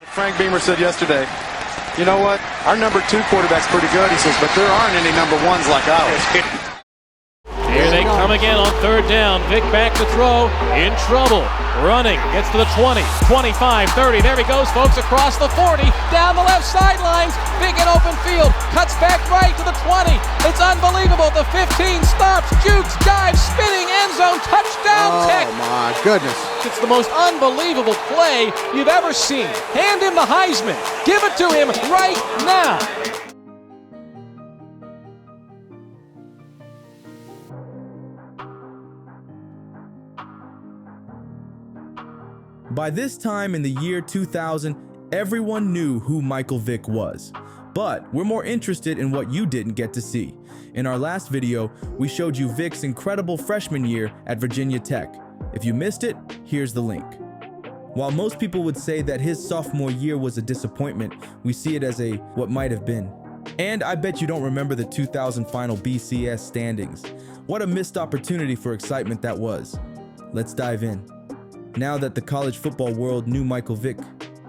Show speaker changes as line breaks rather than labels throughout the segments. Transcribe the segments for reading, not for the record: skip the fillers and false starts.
Frank Beamer said yesterday, you know what, our number 2 quarterback's pretty good, he says, but there aren't any number 1s like ours.
Here they come again on 3rd down. Vick back to throw, in trouble, running, gets to the 20, 25, 30, there he goes, folks, across the 40, down the left sidelines, big and open field, cuts back right to the 20, it's unbelievable, the 15 stops, jukes, dives, spinning, end zone, touchdown, Tech.
Oh my goodness.
It's the most unbelievable play you've ever seen. Hand him the Heisman, give it to him right now.
By this time in the year 2000, everyone knew who Michael Vick was. But we're more interested in what you didn't get to see. In our last video, we showed you Vick's incredible freshman year at Virginia Tech. If you missed it, here's the link. While most people would say that his sophomore year was a disappointment, we see it as a what might have been. And I bet you don't remember the 2000 final BCS standings. What a missed opportunity for excitement that was. Let's dive in. Now that the college football world knew Michael Vick,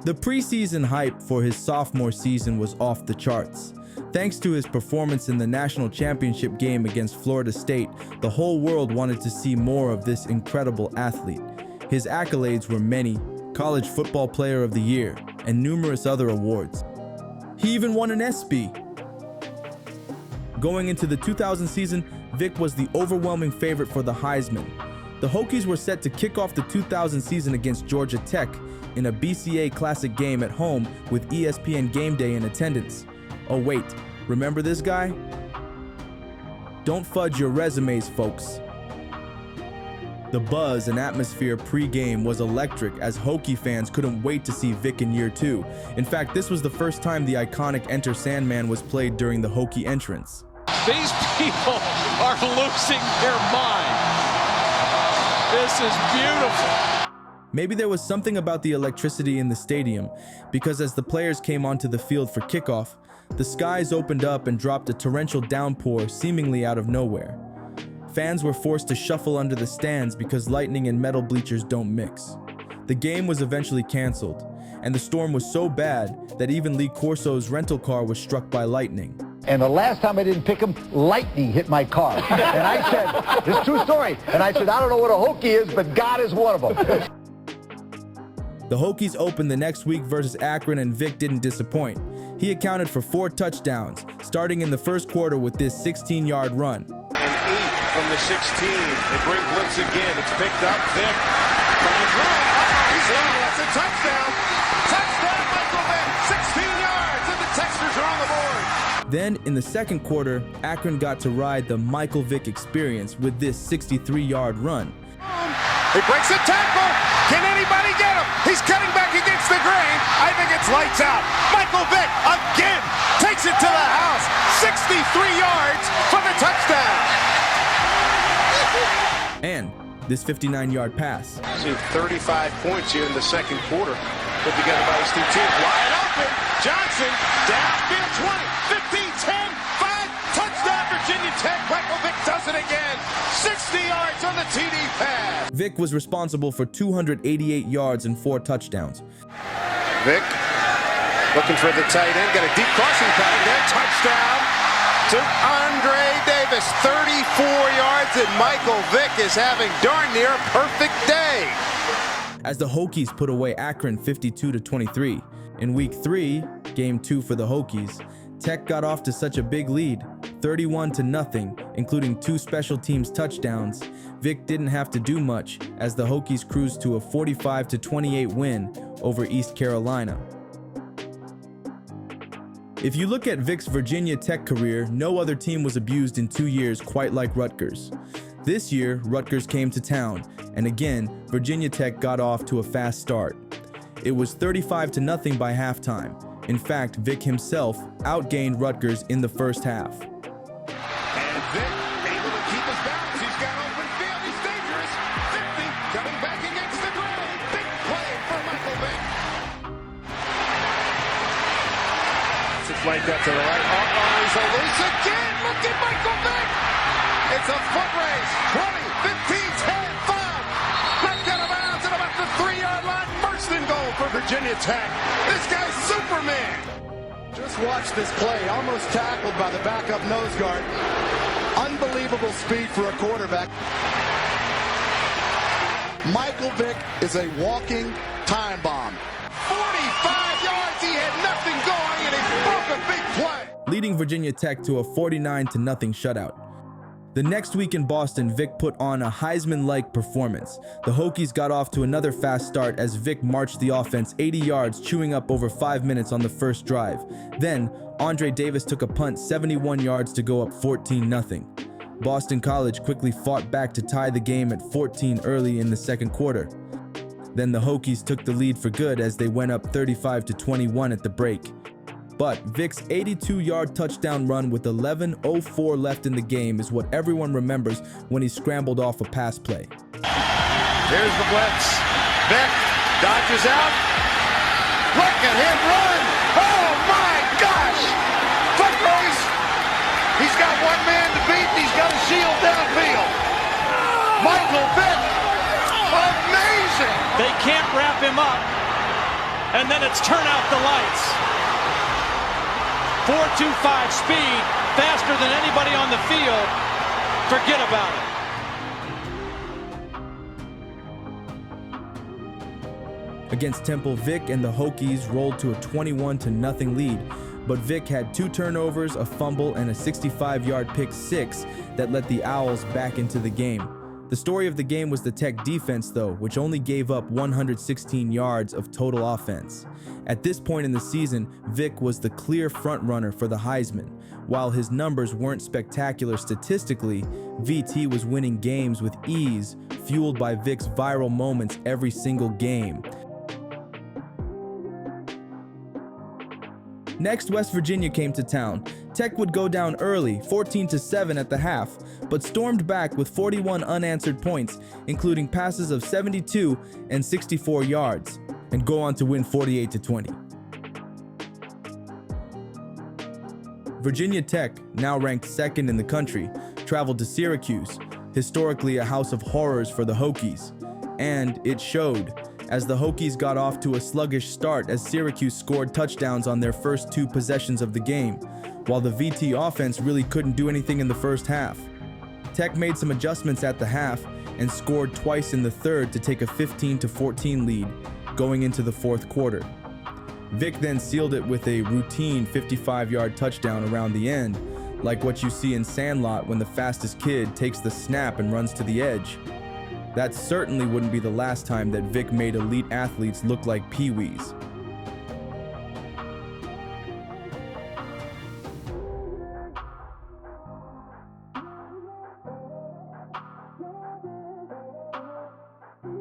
the preseason hype for his sophomore season was off the charts. Thanks to his performance in the national championship game against Florida State, the whole world wanted to see more of this incredible athlete. His accolades were many: College Football Player of the Year and numerous other awards. He even won an ESPY. Going into the 2000 season, Vick was the overwhelming favorite for the Heisman. The Hokies were set to kick off the 2000 season against Georgia Tech in a BCA Classic game at home with ESPN Game Day in attendance. Oh wait, remember this guy? Don't fudge your resumes, folks. The buzz and atmosphere pre-game was electric as Hokie fans couldn't wait to see Vick in year 2. In fact, this was the first time the iconic Enter Sandman was played during the Hokie entrance.
These people are losing their mind. This is beautiful.
Maybe there was something about the electricity in the stadium, because as the players came onto the field for kickoff, the skies opened up and dropped a torrential downpour seemingly out of nowhere. Fans were forced to shuffle under the stands because lightning and metal bleachers don't mix. The game was eventually canceled, and the storm was so bad that even Lee Corso's rental car was struck by lightning.
And the last time I didn't pick him, lightning hit my car. And I said, this is a true story. And I said, I don't know what a Hokie is, but God is one of them.
The Hokies opened the next week versus Akron, and Vick didn't disappoint. He accounted for 4 touchdowns, starting in the first quarter with this 16-yard run.
And 8 from the 16. They bring blitz again. It's picked up. Vick. He's in. That's a touchdown. Touchdown, Michael Vick. 16 yards, and the Texans are on the board.
Then, in the second quarter, Akron got to ride the Michael Vick experience with this 63-yard run.
He breaks a tackle. Can anybody get him? He's cutting back against the grain. I think it's lights out. Michael Vick again takes it to the house. 63 yards for the touchdown.
And this 59-yard pass.
See 35 points here in the second quarter. Put together by these two teams. Wide open. Johnson downfield 20, 15, 10, 5. Touchdown Virginia Tech. Michael Vick does it again. 60 yards on the TD pass.
Vick was responsible for 288 yards and 4 touchdowns.
Vick looking for the tight end. Got a deep crossing pattern there. Touchdown to Andre Davis. 34 yards, and Michael Vick is having darn near a perfect day.
As the Hokies put away Akron 52-23. In week 3, game 2 for the Hokies, Tech got off to such a big lead, 31-0, including 2 special teams touchdowns. Vick didn't have to do much as the Hokies cruised to a 45-28 win over East Carolina. If you look at Vick's Virginia Tech career, no other team was abused in 2 years quite like Rutgers. This year, Rutgers came to town, and again, Virginia Tech got off to a fast start. It was 35-0 by halftime. In fact, Vick himself outgained Rutgers in the first half.
And Vick able to keep his balance. He's got open field. He's dangerous. 50 coming back against the grain. Big play for Michael Vick. It's flanked up to the right. He's a loose again. Look at Michael Vick. It's a foot race. 20, 15, 10, 5. Back out of bounds at about the 3-yard line. First and goal for Virginia Tech. This guy's Superman.
Just watch this play. Almost tackled by the backup nose guard. Unbelievable speed for a quarterback. Michael Vick is a walking time bomb.
45 yards. He had nothing going, and he broke a big play.
Leading Virginia Tech to a 49-0 shutout. The next week in Boston, Vick put on a Heisman-like performance. The Hokies got off to another fast start as Vick marched the offense 80 yards, chewing up over 5 minutes on the first drive. Then, Andre Davis took a punt 71 yards to go up 14-0. Boston College quickly fought back to tie the game at 14 early in the second quarter. Then the Hokies took the lead for good as they went up 35-21 at the break. But Vick's 82-yard touchdown run with 11:04 left in the game is what everyone remembers when he scrambled off a pass play.
Here's the blitz. Vick dodges out. Look at him run. Oh, my gosh. Foot race. He's got one man to beat. He's got a shield downfield. Michael Vick. Amazing.
They can't wrap him up, and then it's turn out the lights. 4.25 speed, faster than anybody on the field. Forget about
it. Against Temple, Vick and the Hokies rolled to a 21-0 lead, but Vick had 2 turnovers, a fumble, and a 65-yard pick six that let the Owls back into the game. The story of the game was the Tech defense, though, which only gave up 116 yards of total offense. At this point in the season, Vick was the clear frontrunner for the Heisman. While his numbers weren't spectacular statistically, VT was winning games with ease, fueled by Vick's viral moments every single game. Next, West Virginia came to town. Tech would go down early, 14-7 at the half, but stormed back with 41 unanswered points, including passes of 72 and 64 yards, and go on to win 48-20. Virginia Tech, now ranked second in the country, traveled to Syracuse, historically a house of horrors for the Hokies, and it showed, as the Hokies got off to a sluggish start as Syracuse scored touchdowns on their first 2 possessions of the game, while the VT offense really couldn't do anything in the first half. Tech made some adjustments at the half and scored twice in the third to take a 15-14 lead going into the fourth quarter. Vick then sealed it with a routine 55-yard touchdown around the end, like what you see in Sandlot when the fastest kid takes the snap and runs to the edge. That certainly wouldn't be the last time that Vick made elite athletes look like peewees.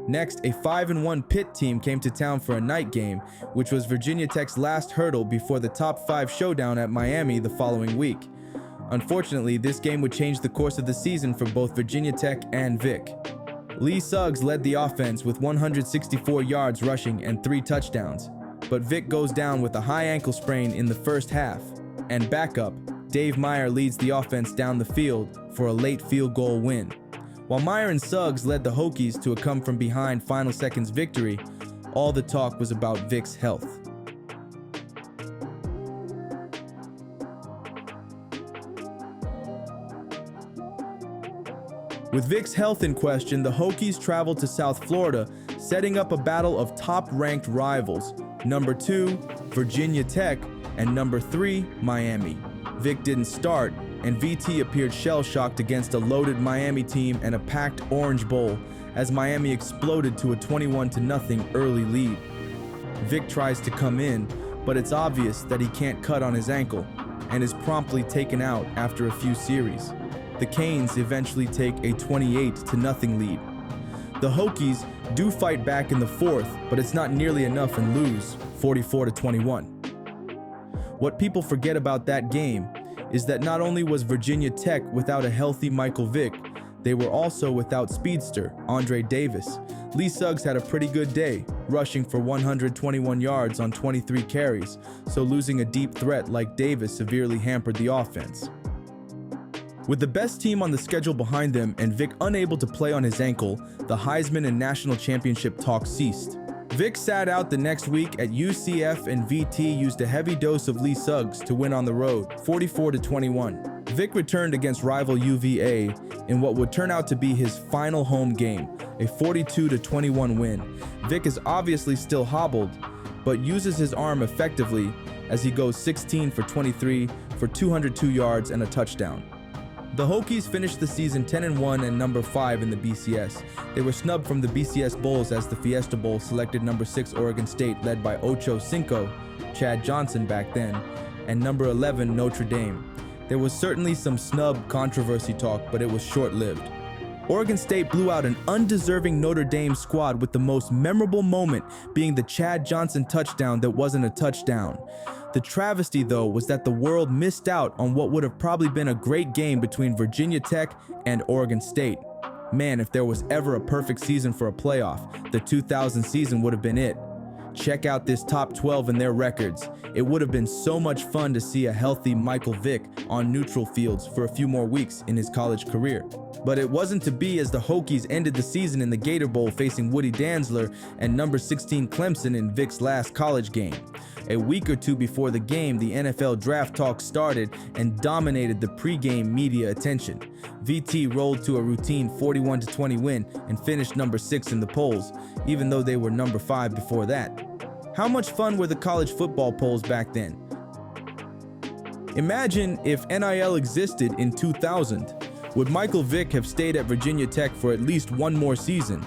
Next, a 5-1 Pitt team came to town for a night game, which was Virginia Tech's last hurdle before the top 5 showdown at Miami the following week. Unfortunately, this game would change the course of the season for both Virginia Tech and Vick. Lee Suggs led the offense with 164 yards rushing and 3 touchdowns, but Vick goes down with a high ankle sprain in the first half, and backup, Dave Meyer leads the offense down the field for a late field goal win. While Meyer and Suggs led the Hokies to a come-from-behind final seconds victory, all the talk was about Vick's health. With Vick's health in question, the Hokies traveled to South Florida, setting up a battle of top-ranked rivals, number 2, Virginia Tech, and number 3, Miami. Vick didn't start, and VT appeared shell-shocked against a loaded Miami team and a packed Orange Bowl as Miami exploded to a 21-0 early lead. Vick tries to come in, but it's obvious that he can't cut on his ankle and is promptly taken out after a few series. The Canes eventually take a 28-0 lead. The Hokies do fight back in the fourth, but it's not nearly enough and lose 44-21. What people forget about that game is that not only was Virginia Tech without a healthy Michael Vick, they were also without speedster Andre Davis. Lee Suggs had a pretty good day, rushing for 121 yards on 23 carries, so losing a deep threat like Davis severely hampered the offense. With the best team on the schedule behind them and Vick unable to play on his ankle, the Heisman and national championship talk ceased. Vick sat out the next week at UCF, and VT used a heavy dose of Lee Suggs to win on the road, 44-21. Vick returned against rival UVA in what would turn out to be his final home game, a 42-21 win. Vick is obviously still hobbled, but uses his arm effectively as he goes 16 for 23 for 202 yards and a touchdown. The Hokies finished the season 10-1 and number 5 in the BCS. They were snubbed from the BCS Bowls as the Fiesta Bowl selected number 6 Oregon State, led by Ocho Cinco, Chad Johnson back then, and number 11 Notre Dame. There was certainly some snub controversy talk, but it was short-lived. Oregon State blew out an undeserving Notre Dame squad, with the most memorable moment being the Chad Johnson touchdown that wasn't a touchdown. The travesty, though, was that the world missed out on what would have probably been a great game between Virginia Tech and Oregon State. Man, if there was ever a perfect season for a playoff, the 2000 season would have been it. Check out this top 12 and their records. It would have been so much fun to see a healthy Michael Vick on neutral fields for a few more weeks in his college career. But it wasn't to be, as the Hokies ended the season in the Gator Bowl facing Woody Dantzler and number 16 Clemson in Vick's last college game. A week or two before the game, the NFL draft talk started and dominated the pregame media attention. VT rolled to a routine 41-20 win and finished number 6 in the polls, even though they were number 5 before that. How much fun were the college football polls back then? Imagine if NIL existed in 2000. Would Michael Vick have stayed at Virginia Tech for at least one more season?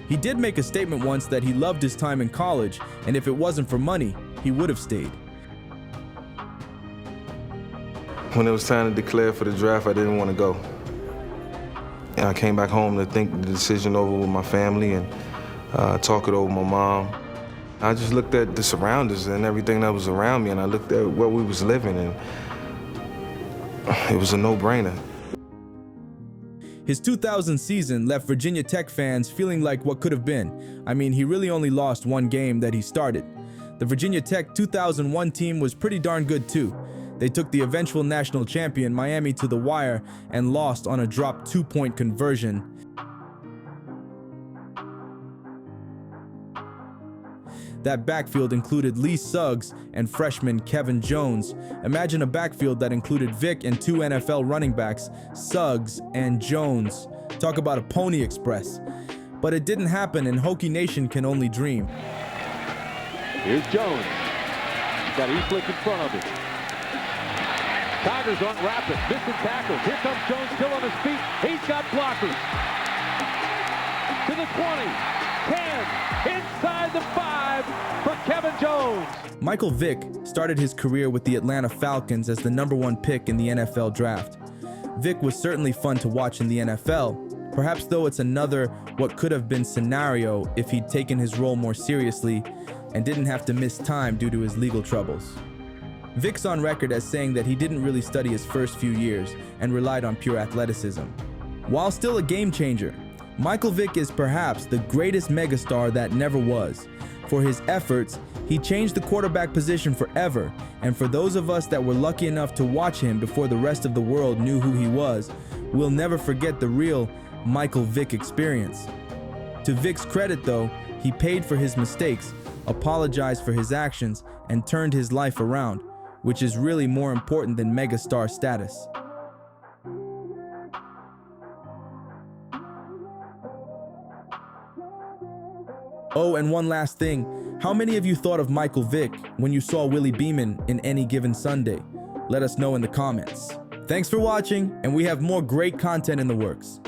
He did make a statement once that he loved his time in college, and if it wasn't for money, he would have stayed.
When it was time to declare for the draft, I didn't want to go. And I came back home to think the decision over with my family and talk it over with my mom. I just looked at the surroundings and everything that was around me, and I looked at where we was living, and it was a no-brainer.
His 2000 season left Virginia Tech fans feeling like what could have been. I mean, he really only lost one game that he started. The Virginia Tech 2001 team was pretty darn good too. They took the eventual national champion Miami to the wire and lost on a dropped 2-point conversion. That backfield included Lee Suggs and freshman Kevin Jones. Imagine a backfield that included Vick and 2 NFL running backs, Suggs and Jones. Talk about a Pony Express. But it didn't happen, and Hokie Nation can only dream.
Here's Jones. He's got Eastlick in front of him. Tigers unwrap it. Missing tackles. Here comes Jones, still on his feet. He's got blockers. To the 20. 10. Inside the 5 for Kevin Jones.
Michael Vick started his career with the Atlanta Falcons as the #1 pick in the NFL draft. Vick was certainly fun to watch in the NFL. Perhaps, though, it's another what could have been scenario if he'd taken his role more seriously and didn't have to miss time due to his legal troubles. Vick's on record as saying that he didn't really study his first few years and relied on pure athleticism. While still a game changer, Michael Vick is perhaps the greatest megastar that never was. For his efforts, he changed the quarterback position forever, and for those of us that were lucky enough to watch him before the rest of the world knew who he was, we'll never forget the real Michael Vick experience. To Vick's credit, though, he paid for his mistakes, apologized for his actions, and turned his life around, which is really more important than megastar status. Oh, and one last thing. How many of you thought of Michael Vick when you saw Willie Beeman in Any Given Sunday? Let us know in the comments. Thanks for watching, and we have more great content in the works.